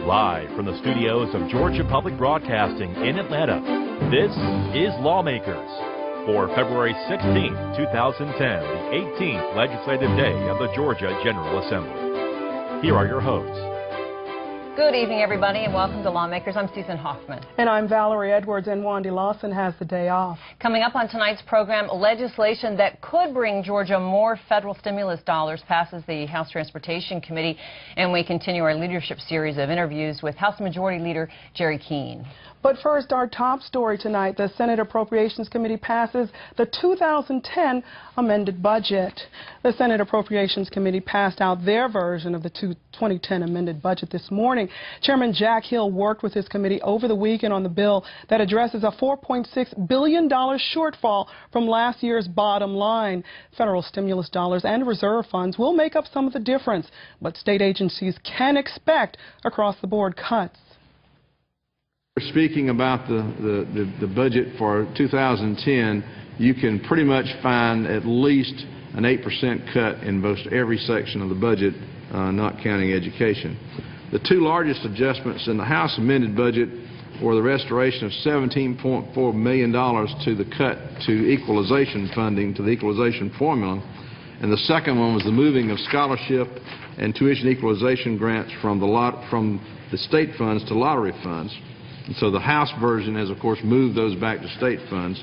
Live from the studios of Georgia Public Broadcasting in Atlanta, this is Lawmakers for February 16, 2010, the 18th legislative day of the Georgia General Assembly. Here are your hosts. Good evening, everybody, and welcome to Lawmakers. I'm Susan Hoffman. And I'm Valerie Edwards, and Wandy Lawson has the day off. Coming up on tonight's program, legislation that could bring Georgia more federal stimulus dollars passes the House Transportation Committee, and we continue our leadership series of interviews with House Majority Leader Jerry Keene. But first, our top story tonight, the Senate Appropriations Committee passes the 2010 Amended Budget. The Senate Appropriations Committee passed out their version of the 2010 Amended Budget this morning. Chairman Jack Hill worked with his committee over the weekend on the bill that addresses a $4.6 billion shortfall from last year's bottom line. Federal stimulus dollars and reserve funds will make up some of the difference, but state agencies can expect across-the-board cuts. Speaking about the budget for 2010, you can pretty much find at least an 8% cut in most every section of the budget, not counting education. The two largest adjustments in the House amended budget were the restoration of $17.4 million to the cut to equalization funding, to the equalization formula, and the second one was the moving of scholarship and tuition equalization grants from the state funds to lottery funds. And so the House version has, of course, moved those back to state funds.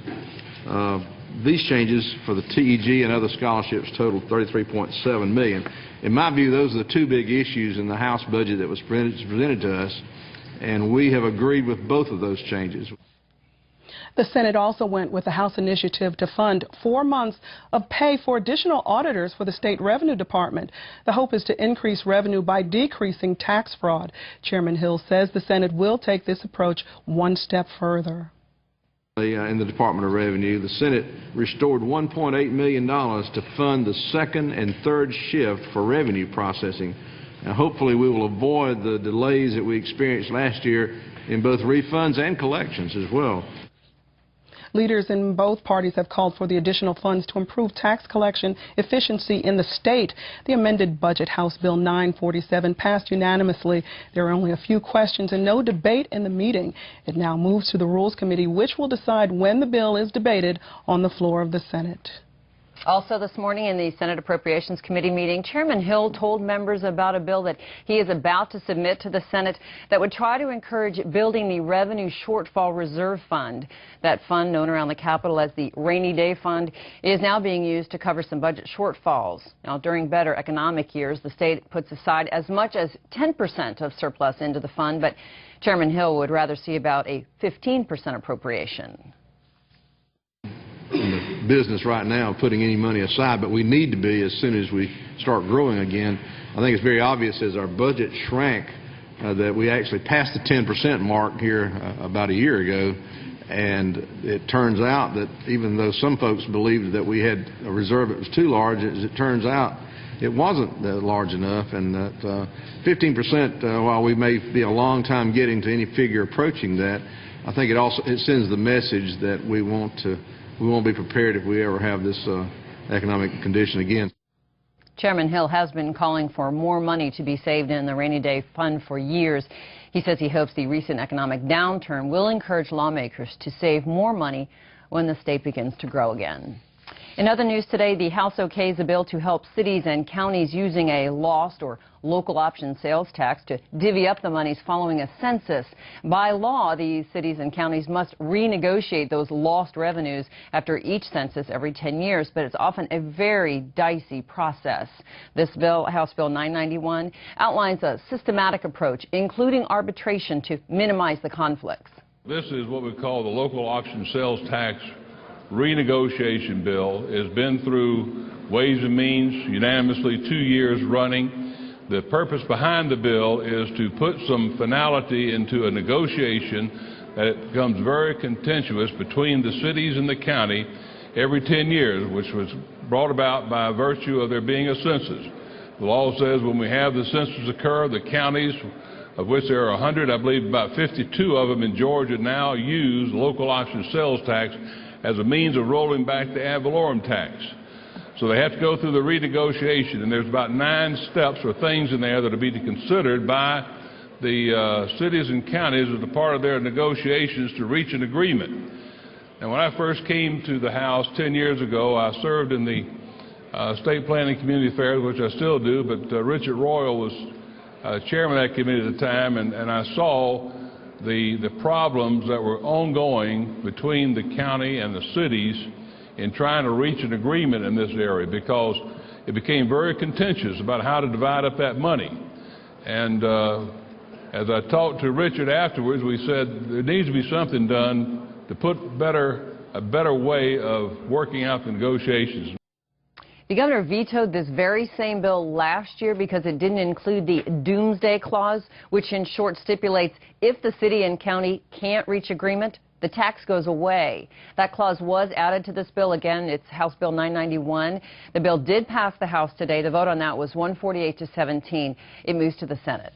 These changes for the TEG and other scholarships totaled $33.7 million. In my view, those are the two big issues in the House budget that was presented to us, and we have agreed with both of those changes. The Senate also went with the House initiative to fund 4 months of pay for additional auditors for the State Revenue Department. The hope is to increase revenue by decreasing tax fraud. Chairman Hill says the Senate will take this approach one step further. In the Department of Revenue, the Senate restored $1.8 million to fund the second and third shift for revenue processing. Now, hopefully we will avoid the delays that we experienced last year in both refunds and collections as well. Leaders in both parties have called for the additional funds to improve tax collection efficiency in the state. The amended budget, House Bill 947, passed unanimously. There are only a few questions and no debate in the meeting. It now moves to the Rules Committee, which will decide when the bill is debated on the floor of the Senate. Also this morning in the Senate Appropriations Committee meeting, Chairman Hill told members about a bill that he is about to submit to the Senate that would try to encourage building the Revenue Shortfall Reserve Fund. That fund, known around the Capitol as the Rainy Day Fund, is now being used to cover some budget shortfalls. Now, during better economic years, the state puts aside as much as 10% of surplus into the fund, but Chairman Hill would rather see about a 15% appropriation. In the business right now of putting any money aside, but we need to be as soon as we start growing again. I think it's very obvious as our budget shrank that we actually passed the 10% mark here about a year ago, and it turns out that even though some folks believed that we had a reserve that was too large, as it turns out it wasn't large enough, and that 15%, while we may be a long time getting to any figure approaching that, I think it sends the message that we won't be prepared if we ever have this economic condition again. Chairman Hill has been calling for more money to be saved in the Rainy Day Fund for years. He says he hopes the recent economic downturn will encourage lawmakers to save more money when the state begins to grow again. In other news today, the House okays a bill to help cities and counties using a lost or local option sales tax to divvy up the monies following a census. By law, these cities and counties must renegotiate those lost revenues after each census every 10 years, but it's often a very dicey process. This bill, House Bill 991, outlines a systematic approach, including arbitration, to minimize the conflicts. This is what we call the local option sales tax renegotiation bill. Has been through Ways and Means unanimously 2 years running. The purpose behind the bill is to put some finality into a negotiation that it becomes very contentious between the cities and the county every 10 years, which was brought about by virtue of there being a census. The law says when we have the census occur, the counties, of which there are 100, I believe about 52 of them in Georgia now use local option sales tax as a means of rolling back the ad valorem tax. So they have to go through the renegotiation, and there's about 9 steps or things in there that are to be considered by the cities and counties as a part of their negotiations to reach an agreement. And when I first came to the House 10 years ago, I served in the State Planning Community Affairs, which I still do, but Richard Royal was chairman of that committee at the time, and I saw the problems that were ongoing between the county and the cities in trying to reach an agreement in this area, because it became very contentious about how to divide up that money. And as I talked to Richard afterwards, we said there needs to be something done to put a better way of working out the negotiations. The governor vetoed this very same bill last year because it didn't include the doomsday clause, which in short stipulates if the city and county can't reach agreement, the tax goes away. That clause was added to this bill. Again, it's House Bill 991. The bill did pass the House today. The vote on that was 148 to 17. It moves to the Senate.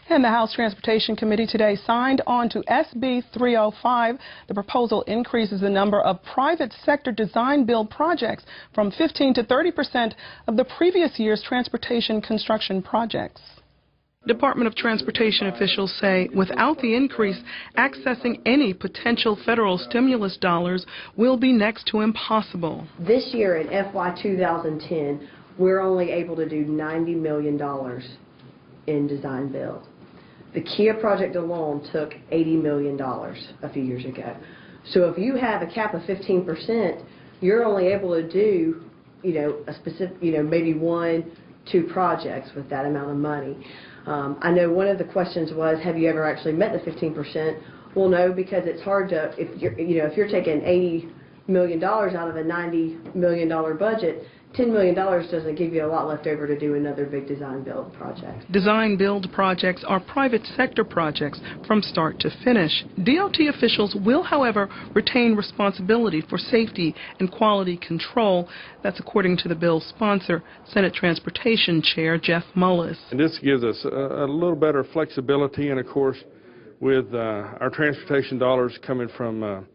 And the House Transportation Committee today signed on to SB 305. The proposal increases the number of private sector design-build projects from 15% to 30% of the previous year's transportation construction projects. Department of Transportation officials say without the increase, accessing any potential federal stimulus dollars will be next to impossible. This year in FY 2010, we're only able to do $90 million in design build. The Kia project alone took $80 million a few years ago. So if you have a cap of 15%, you're only able to do, a specific, maybe 1-2 projects with that amount of money. I know one of the questions was, have you ever actually met the 15%? Well, no, because it's hard to, if you're taking $80 million out of a $90 million budget, $10 million doesn't give you a lot left over to do another big design-build project. Design-build projects are private sector projects from start to finish. DOT officials will, however, retain responsibility for safety and quality control. That's according to the bill's sponsor, Senate Transportation Chair Jeff Mullis. And this gives us a little better flexibility, and of course, with our transportation dollars coming from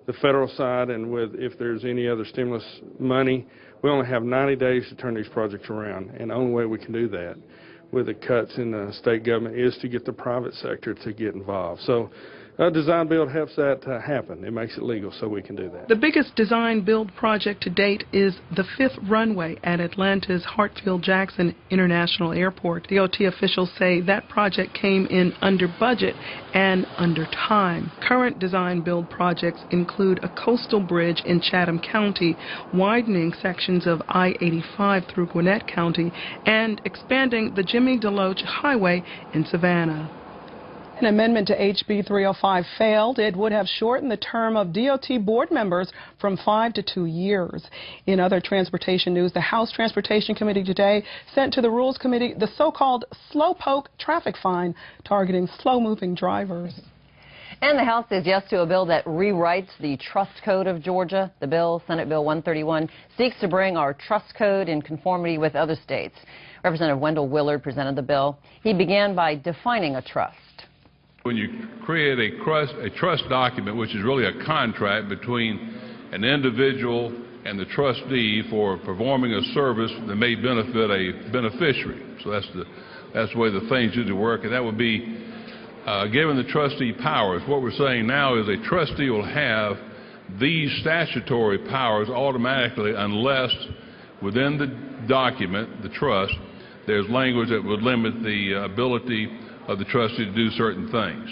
the federal side, and with if there's any other stimulus money, we only have 90 days to turn these projects around, and the only way we can do that with the cuts in the state government is to get the private sector to get involved. So design build helps that happen. It makes it legal so we can do that. The biggest design build project to date is the 5th runway at Atlanta's Hartsfield-Jackson International Airport. DOT officials say that project came in under budget and under time. Current design build projects include a coastal bridge in Chatham County, widening sections of I-85 through Gwinnett County, and expanding the Jimmy DeLoach Highway in Savannah. An amendment to HB 305 failed. It would have shortened the term of DOT board members from 5 to 2 years. In other transportation news, the House Transportation Committee today sent to the Rules Committee the so-called slowpoke traffic fine targeting slow-moving drivers. And the House says yes to a bill that rewrites the Trust Code of Georgia. The bill, Senate Bill 131, seeks to bring our trust code in conformity with other states. Representative Wendell Willard presented the bill. He began by defining a trust. When you create a trust document, which is really a contract between an individual and the trustee for performing a service that may benefit a beneficiary. So that's the way the things usually work, and that would be given the trustee powers. What we're saying now is a trustee will have these statutory powers automatically unless within the document, the trust, there's language that would limit the ability of the trustee to do certain things.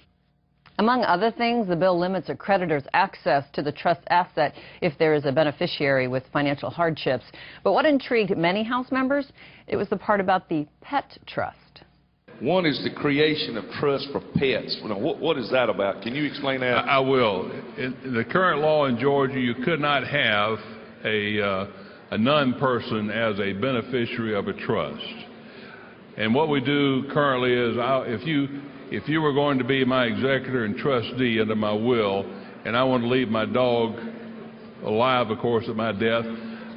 Among other things, the bill limits a creditor's access to the trust asset if there is a beneficiary with financial hardships. But what intrigued many House members, it was the part about the pet trust. One is the creation of trust for pets. What is that about? Can you explain that? I will. In the current law in Georgia, you could not have a non-person as a beneficiary of a trust. And what we do currently is, if you were going to be my executor and trustee under my will, and I want to leave my dog alive, of course, at my death,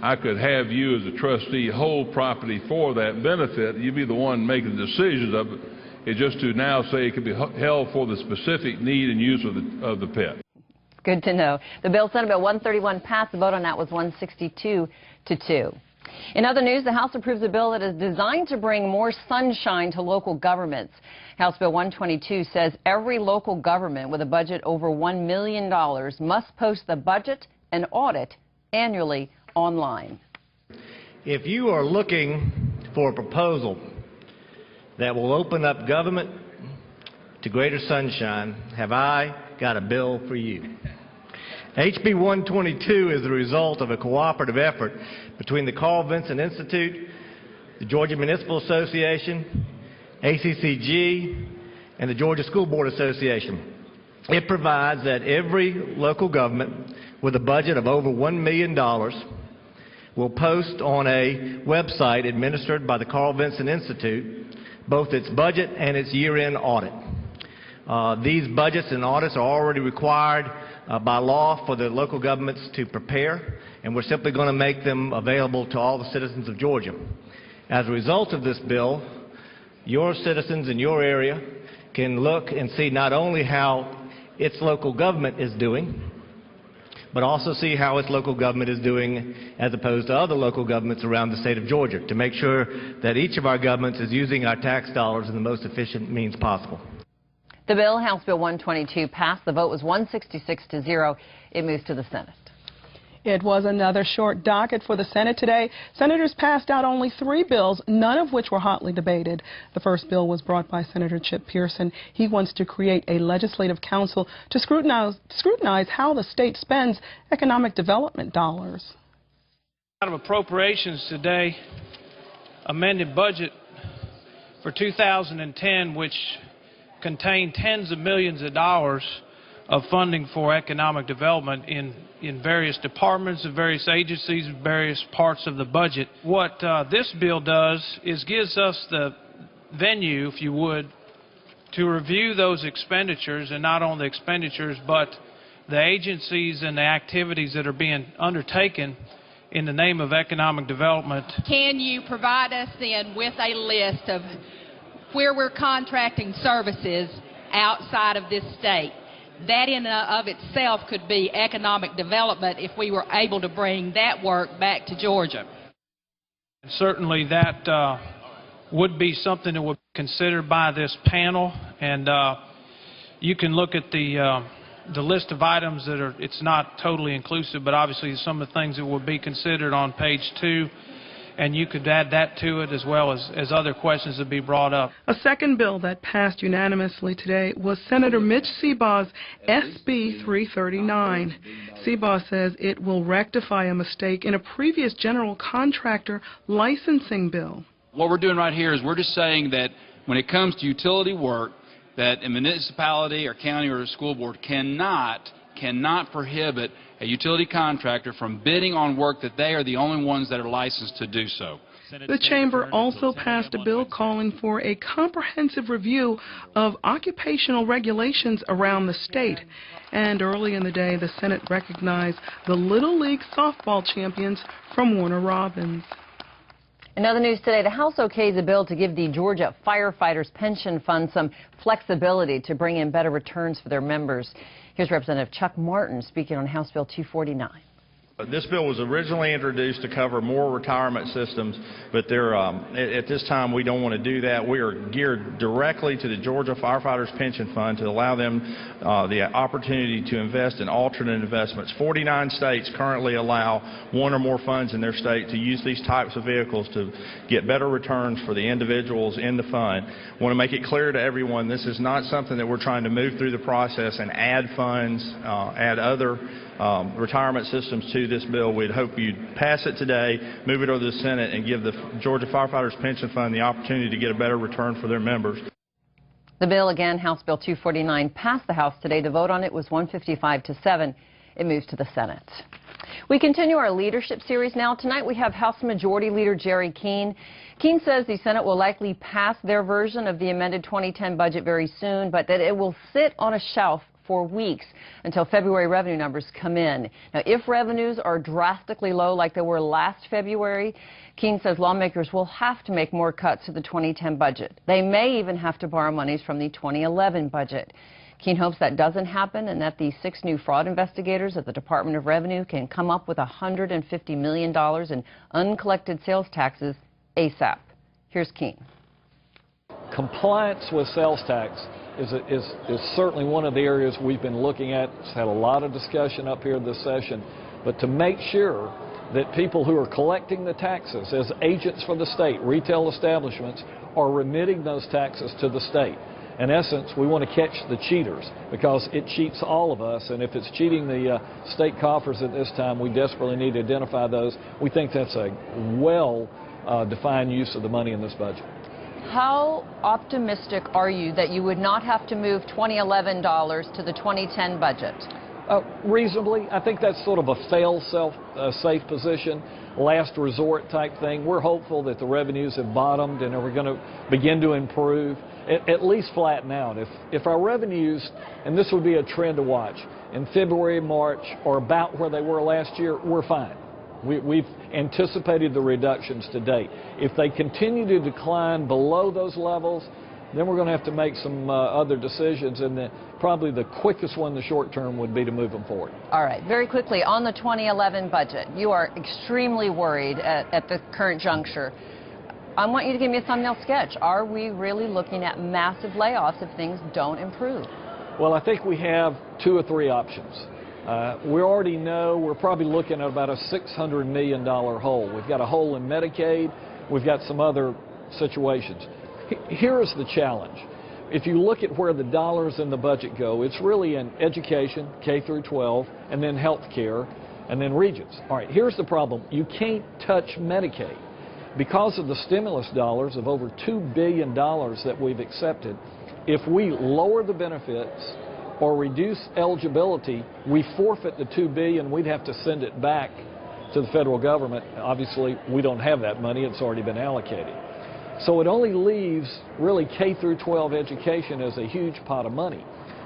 I could have you as a trustee hold property for that benefit. You'd be the one making the decisions of it. It's just to now say it could be held for the specific need and use of the pet. Good to know. The bill, Senate Bill 131, passed. The vote on that was 162 to 2. In other news, the House approves a bill that is designed to bring more sunshine to local governments. House Bill 122 says every local government with a budget over $1 million must post the budget and audit annually online. If you are looking for a proposal that will open up government to greater sunshine, have I got a bill for you. HB 122 is the result of a cooperative effort between the Carl Vinson Institute, the Georgia Municipal Association, ACCG, and the Georgia School Board Association. It provides that every local government with a budget of over $1 million will post on a website administered by the Carl Vinson Institute both its budget and its year-end audit. These budgets and audits are already required by law for the local governments to prepare, and we're simply going to make them available to all the citizens of Georgia. As a result of this bill, your citizens in your area can look and see not only how its local government is doing, but also see how its local government is doing as opposed to other local governments around the state of Georgia, to make sure that each of our governments is using our tax dollars in the most efficient means possible. The bill, House Bill 122, passed. The vote was 166-0. It moves to the Senate. It was another short docket for the Senate today. Senators passed out only 3 bills, none of which were hotly debated. The first bill was brought by Senator Chip Pearson. He wants to create a legislative council to scrutinize how the state spends economic development dollars. Out of appropriations today, amended budget for 2010, which contained tens of millions of dollars of funding for economic development in various departments and various agencies, various parts of the budget. What this bill does is gives us the venue, if you would, to review those expenditures, and not only the expenditures, but the agencies and the activities that are being undertaken in the name of economic development. Can you provide us then with a list of where we're contracting services outside of this state? That in and of itself could be economic development if we were able to bring that work back to Georgia. Certainly that would be something that would be considered by this panel, and you can look at the list of items that are, it's not totally inclusive, but obviously some of the things that would be considered on page 2. And you could add that to it, as well as other questions that be brought up. A second bill that passed unanimously today was Senator Mitch Sebah's SB 339. Sebaugh says it will rectify a mistake in a previous general contractor licensing bill. What we're doing right here is we're just saying that when it comes to utility work, that a municipality or county or a school board cannot prohibit a utility contractor from bidding on work that they are the only ones that are licensed to do so. The chamber also passed a bill calling for a comprehensive review of occupational regulations around the state. And early in the day, the Senate recognized the Little League softball champions from Warner Robins. In other news today, the House okays a bill to give the Georgia Firefighters Pension Fund some flexibility to bring in better returns for their members. Here's Representative Chuck Martin speaking on House Bill 249. This bill was originally introduced to cover more retirement systems, but at this time we don't want to do that. We are geared directly to the Georgia Firefighters Pension Fund to allow them the opportunity to invest in alternate investments. 49 states currently allow one or more funds in their state to use these types of vehicles to get better returns for the individuals in the fund. I want to make it clear to everyone this is not something that we're trying to move through the process and add funds, add other retirement systems to this bill. We'd hope you'd pass it today, move it over to the Senate, and give the Georgia Firefighters Pension Fund the opportunity to get a better return for their members. The bill, again, House Bill 249, passed the House today. The vote on it was 155-7. It moves to the Senate. We continue our leadership series now. Tonight we have House Majority Leader Jerry Keene. Keene says the Senate will likely pass their version of the amended 2010 budget very soon, but that it will sit on a shelf for weeks until February revenue numbers come in. Now, if revenues are drastically low like they were last February, Keene says lawmakers will have to make more cuts to the 2010 budget. They may even have to borrow monies from the 2011 budget. Keene hopes that doesn't happen and that the 6 new fraud investigators at the Department of Revenue can come up with $150 million in uncollected sales taxes ASAP. Here's Keene. Compliance with sales tax is certainly one of the areas we've been looking at. It's had a lot of discussion up here this session, but to make sure that people who are collecting the taxes as agents for the state, retail establishments, are remitting those taxes to the state. In essence, we want to catch the cheaters because it cheats all of us, and if it's cheating the state coffers at this time, we desperately need to identify those. We think that's a well-defined use of the money in this budget. How optimistic are you that you would not have to move 2011 dollars to the 2010 budget? Reasonably. I think that's sort of a fail-safe position, last resort type thing. We're hopeful that the revenues have bottomed and we're going to begin to improve, at least flatten out. If our revenues, and this would be a trend to watch, in February, March, or about where they were last year, we're fine. We've anticipated the reductions to date. If they continue to decline below those levels, then we're going to have to make some other decisions, and probably the quickest one in the short term would be to move them forward. All right, very quickly, on the 2011 budget, you are extremely worried at the current juncture. I want you to give me a thumbnail sketch. Are we really looking at massive layoffs if things don't improve? Well, I think we have 2 or 3 options. We already know we're probably looking at about a $600 million hole. We've got a hole in Medicaid. We've got some other situations. Here's the challenge. If you look at where the dollars in the budget go, it's really in education, K through 12, and then health care, and then regions. All right, here's the problem. You can't touch Medicaid. Because of the stimulus dollars of over $2 billion that we've accepted, if we lower the benefits or reduce eligibility, we forfeit the $2 billion. We'd have to send it back to the federal government. Obviously, we don't have that money. It's already been allocated. So it only leaves really K through 12 education as a huge pot of money.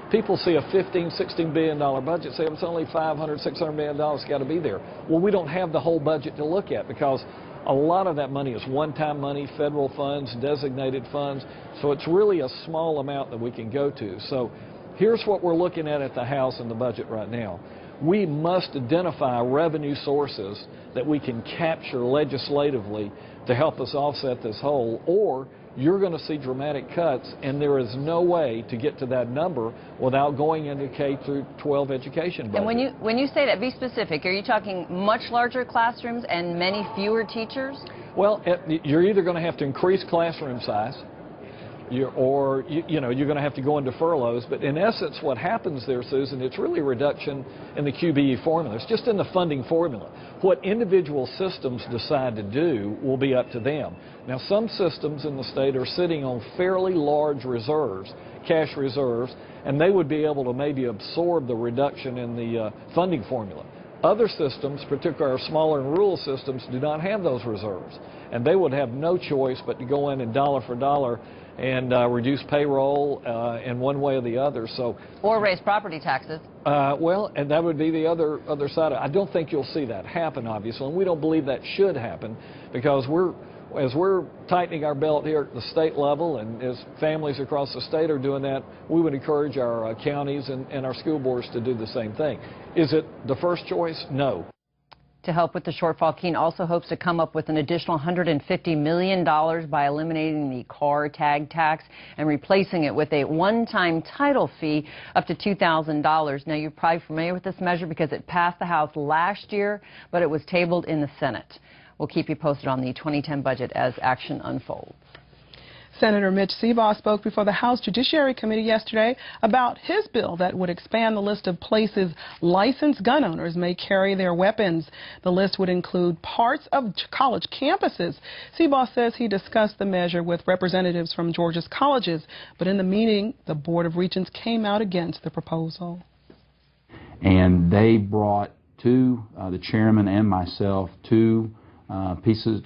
People see a $15–16 billion budget, say it's only $500–600 million got to be there. Well, we don't have the whole budget to look at because a lot of that money is one-time money, federal funds, designated funds. So it's really a small amount that we can go to. So here's what we're looking at the House and the budget right now. We must identify revenue sources that we can capture legislatively to help us offset this hole, or you're going to see dramatic cuts, and there is no way to get to that number without going into K through 12 education budget. And when you say that, be specific. Are you talking much larger classrooms and many fewer teachers? Well, you're either going to have to increase classroom size, or you're going to have to go into furloughs. But in essence, what happens there, Susan, it's really a reduction in the QBE formula. It's just in the funding formula. What individual systems decide to do will be up to them. Now, some systems in the state are sitting on fairly large reserves, cash reserves, and they would be able to maybe absorb the reduction in the funding formula. Other systems, particularly our smaller and rural systems, do not have those reserves, and they would have no choice but to go in and dollar for dollar and reduce payroll in one way or the other. So, or raise property taxes. Well, and that would be the other side. I don't think you'll see that happen, obviously, and we don't believe that should happen because as we're tightening our belt here at the state level, and as families across the state are doing that, we would encourage our counties and our school boards to do the same thing. Is it the first choice? No. To help with the shortfall, Keene also hopes to come up with an additional $150 million by eliminating the car tag tax and replacing it with a one-time title fee up to $2,000. Now, you're probably familiar with this measure because it passed the House last year, but it was tabled in the Senate. We'll keep you posted on the 2010 budget as action unfolds. Senator Mitch Seabaugh spoke before the House Judiciary Committee yesterday about his bill that would expand the list of places licensed gun owners may carry their weapons. The list would include parts of college campuses. Seabaugh says he discussed the measure with representatives from Georgia's colleges, but in the meeting, the Board of Regents came out against the proposal. And they brought to the chairman and myself two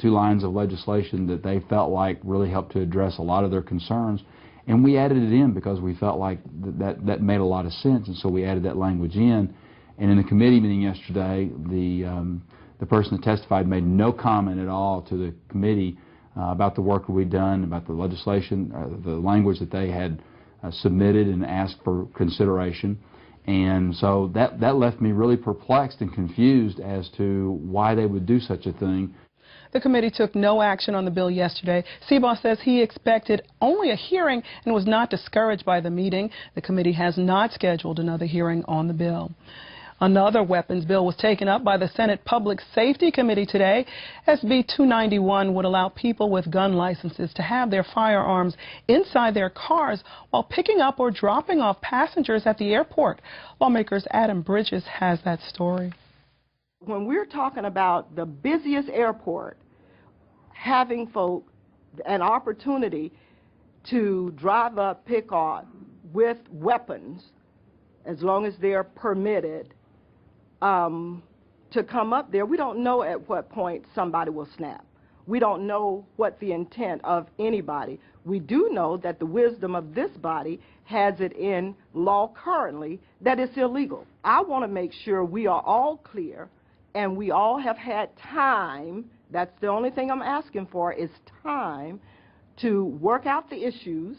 lines of legislation that they felt like really helped to address a lot of their concerns, and we added it in because we felt like that made a lot of sense, and so we added that language in. And in the committee meeting yesterday, the person that testified made no comment at all to the committee about the work that we'd done, about the legislation, the language that they had submitted and asked for consideration. And so that left me really perplexed and confused as to why they would do such a thing. The committee took no action on the bill yesterday. Seabaugh says he expected only a hearing and was not discouraged by the meeting. The committee has not scheduled another hearing on the bill. Another weapons bill was taken up by the Senate Public Safety Committee today. SB 291 would allow people with gun licenses to have their firearms inside their cars while picking up or dropping off passengers at the airport. Lawmakers Adam Bridges has that story. When we're talking about the busiest airport, having folk an opportunity to drive up, pick up with weapons, as long as they're permitted, to come up there, we don't know at what point somebody will snap. We don't know what the intent of anybody. We do know that the wisdom of this body has it in law currently that it's illegal. I want to make sure we are all clear and we all have had time. That's the only thing I'm asking for is time to work out the issues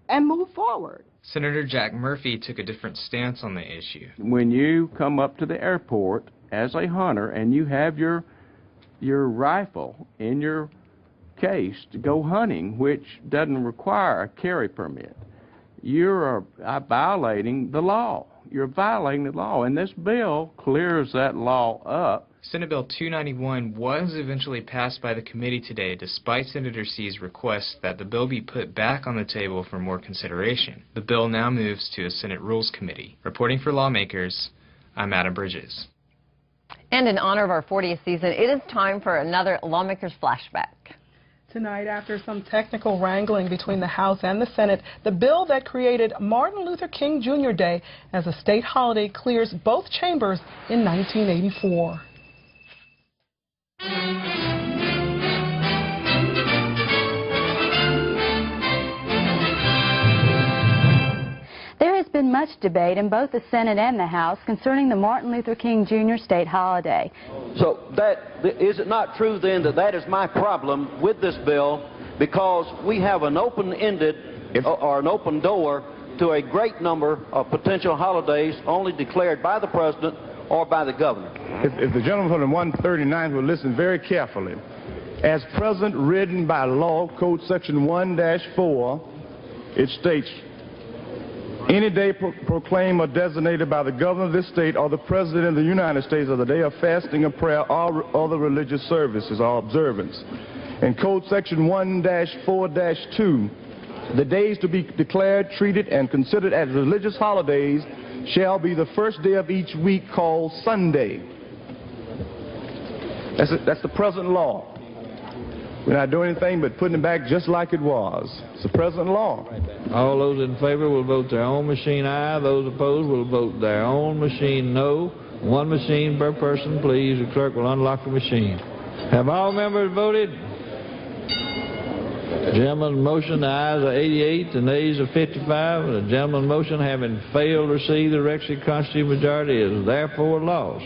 and move forward. Senator Jack Murphy took a different stance on the issue. When you come up to the airport as a hunter and you have your rifle in your case to go hunting, which doesn't require a carry permit, you're violating the law. You're violating the law, and this bill clears that law up. Senate Bill 291 was eventually passed by the committee today, despite Senator C's request that the bill be put back on the table for more consideration. The bill now moves to a Senate Rules Committee. Reporting for Lawmakers, I'm Adam Bridges. And in honor of our 40th season, it is time for another Lawmakers Flashback. Tonight, after some technical wrangling between the House and the Senate, the bill that created Martin Luther King Jr. Day as a state holiday clears both chambers in 1984. There has been much debate in both the Senate and the House concerning the Martin Luther King Jr. state holiday. So is it not true then that is my problem with this bill, because we have an open-ended or an open door to a great number of potential holidays only declared by the President or by the Governor? If the gentleman from the 139th will listen very carefully, as present written by law, Code Section 1-4, it states, any day proclaimed or designated by the governor of this state or the president of the United States as a day of fasting or prayer or other religious services or observance. In Code Section 1-4-2, the days to be declared, treated, and considered as religious holidays shall be the first day of each week called Sunday. That's the present law. We're not doing anything but putting it back just like it was. It's the present law. All those in favor will vote their own machine aye. Those opposed will vote their own machine no. One machine per person, please. The clerk will unlock the machine. Have all members voted? Gentleman's motion, the ayes are 88, the nays are 55. The gentleman's motion, having failed to receive the requisite constitutional majority, is therefore lost.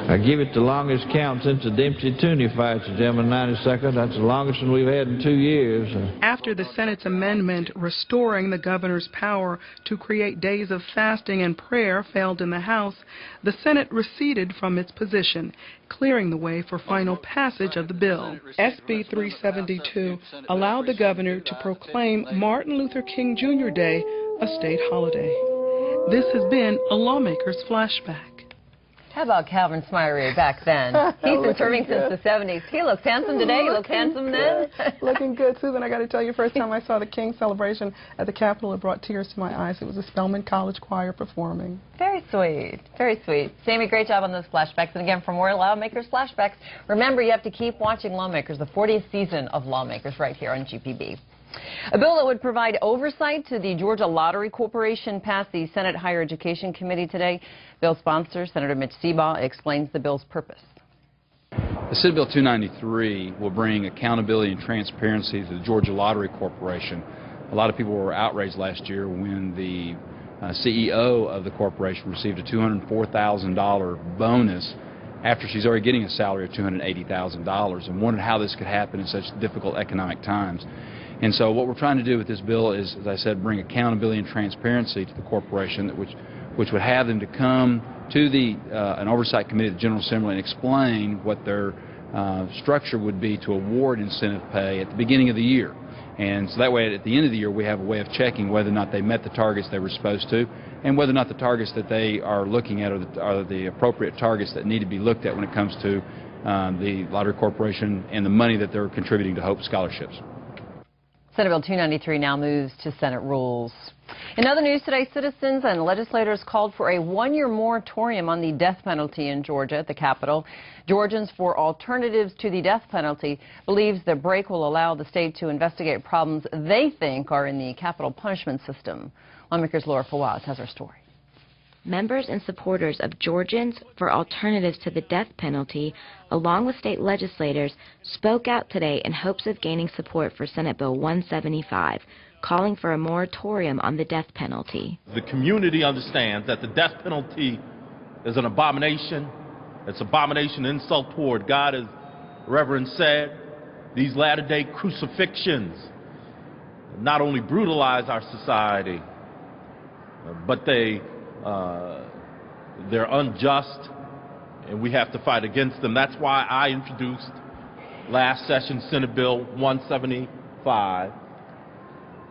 I give it the longest count since the Dempsey Tooney fights, the gentleman, 90 seconds. That's the longest one we've had in 2 years. After the Senate's amendment restoring the governor's power to create days of fasting and prayer failed in the House, the Senate receded from its position, clearing the way for final passage of the bill. SB 372 allowed the governor to proclaim Martin Luther King Jr. Day a state holiday. This has been a Lawmakers Flashback. How about Calvin Smyrie back then? He's been serving since the 70s. He looks handsome today. He looked handsome then. Looking good, Susan. I got to tell you, first time I saw the King celebration at the Capitol, it brought tears to my eyes. It was the Spelman College Choir performing. Very sweet. Very sweet. Sammy, great job on those flashbacks. And again, for more Lawmakers Flashbacks, remember you have to keep watching Lawmakers, the 40th season of Lawmakers right here on GPB. A bill that would provide oversight to the Georgia Lottery Corporation passed the Senate Higher Education Committee today. Bill sponsor, Senator Mitch Seabaugh, explains the bill's purpose. The Senate Bill 293 will bring accountability and transparency to the Georgia Lottery Corporation. A lot of people were outraged last year when the CEO of the corporation received a $204,000 bonus after she's already getting a salary of $280,000, and wondered how this could happen in such difficult economic times. And so what we're trying to do with this bill is, as I said, bring accountability and transparency to the corporation, which would have them to come to an oversight committee of the General Assembly and explain what their structure would be to award incentive pay at the beginning of the year. And so that way, at the end of the year, we have a way of checking whether or not they met the targets they were supposed to, and whether or not the targets that they are looking at are the appropriate targets that need to be looked at when it comes to the Lottery Corporation and the money that they're contributing to Hope Scholarships. Senate Bill 293 now moves to Senate rules. In other news today, citizens and legislators called for a one-year moratorium on the death penalty in Georgia at the Capitol. Georgians for Alternatives to the Death Penalty believes the break will allow the state to investigate problems they think are in the capital punishment system. Lawmakers' Laura Fawaz has our story. Members and supporters of Georgians for Alternatives to the Death Penalty, along with state legislators, spoke out today in hopes of gaining support for Senate Bill 175, calling for a moratorium on the death penalty. The community understands that the death penalty is an abomination. It's abomination, insult toward God, as Reverend said. These latter-day crucifixions not only brutalize our society, but they're unjust, and we have to fight against them. That's why I introduced last session Senate Bill 175,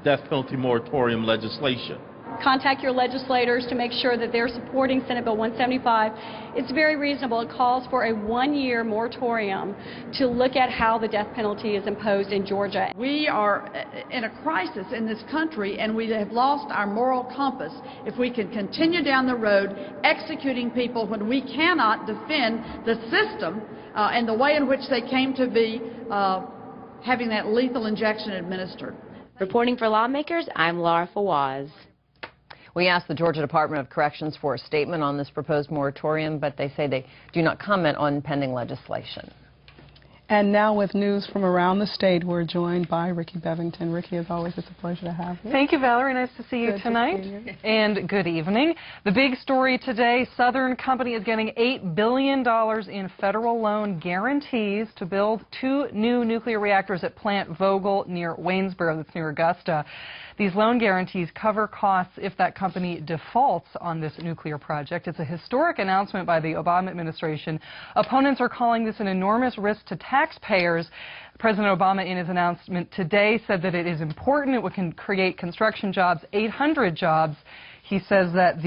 death penalty moratorium legislation. Contact your legislators to make sure that they're supporting Senate Bill 175. It's very reasonable. It calls for a one-year moratorium to look at how the death penalty is imposed in Georgia. We are in a crisis in this country, and we have lost our moral compass if we can continue down the road executing people when we cannot defend the system and the way in which they came to be having that lethal injection administered. Reporting for Lawmakers, I'm Laura Fawaz. We asked the Georgia Department of Corrections for a statement on this proposed moratorium, but they say they do not comment on pending legislation. And now with news from around the state, we're joined by Ricky Bevington. Ricky, as always, it's a pleasure to have you. Thank you, Valerie. Nice to see you tonight. And good evening. The big story today, Southern Company is getting $8 billion in federal loan guarantees to build 2 new nuclear reactors at Plant Vogtle near Waynesboro, that's near Augusta. These loan guarantees cover costs if that company defaults on this nuclear project. It's a historic announcement by the Obama administration. Opponents are calling this an enormous risk to taxpayers. President Obama, in his announcement today, said that it is important. It can create construction jobs, 800 jobs. He says that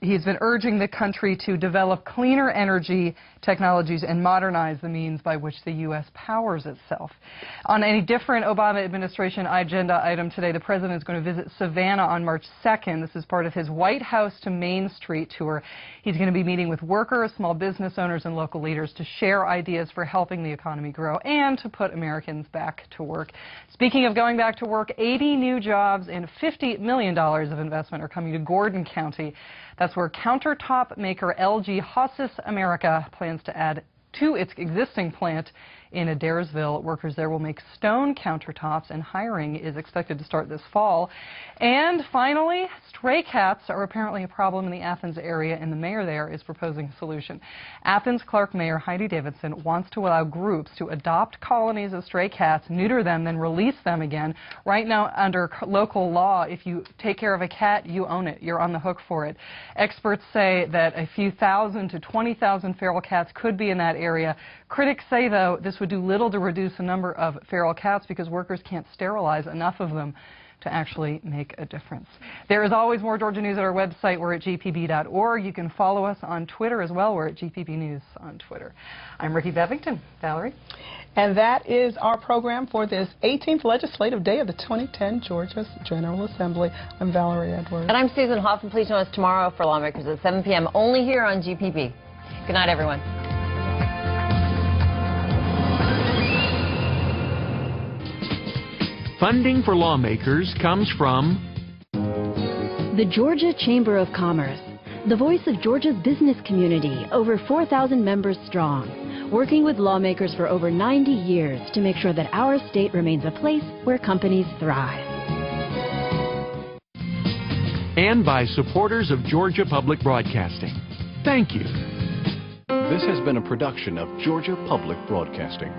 he's been urging the country to develop cleaner energy technologies and modernize the means by which the U.S. powers itself. On a different Obama administration agenda item today, the president is going to visit Savannah on March 2nd. This is part of his White House to Main Street tour. He's going to be meeting with workers, small business owners, and local leaders to share ideas for helping the economy grow and to put Americans back to work. Speaking of going back to work, 80 new jobs and $50 million of investment are coming to Gordon County. That's where countertop maker LG Hossis America plans to add to its existing plant in Adairsville. Workers there will make stone countertops, and hiring is expected to start this fall. And finally, stray cats are apparently a problem in the Athens area, and the mayor there is proposing a solution. Athens Clark Mayor Heidi Davidson wants to allow groups to adopt colonies of stray cats, neuter them, then release them again. Right now, under local law, if you take care of a cat, you own it. You're on the hook for it. Experts say that a few thousand to 20,000 feral cats could be in that area. Critics say, though, this would do little to reduce the number of feral cats because workers can't sterilize enough of them to actually make a difference. There is always more Georgia news at our website. We're at gpb.org. You can follow us on Twitter as well. We're at GPB News on Twitter. I'm Ricky Bevington. Valerie? And that is our program for this 18th legislative day of the 2010 Georgia General Assembly. I'm Valerie Edwards. And I'm Susan Hoffman. Please join us tomorrow for Lawmakers at 7 p.m. only here on GPB. Good night, everyone. Funding for Lawmakers comes from the Georgia Chamber of Commerce, the voice of Georgia's business community, over 4,000 members strong, working with lawmakers for over 90 years to make sure that our state remains a place where companies thrive. And by supporters of Georgia Public Broadcasting. Thank you. This has been a production of Georgia Public Broadcasting.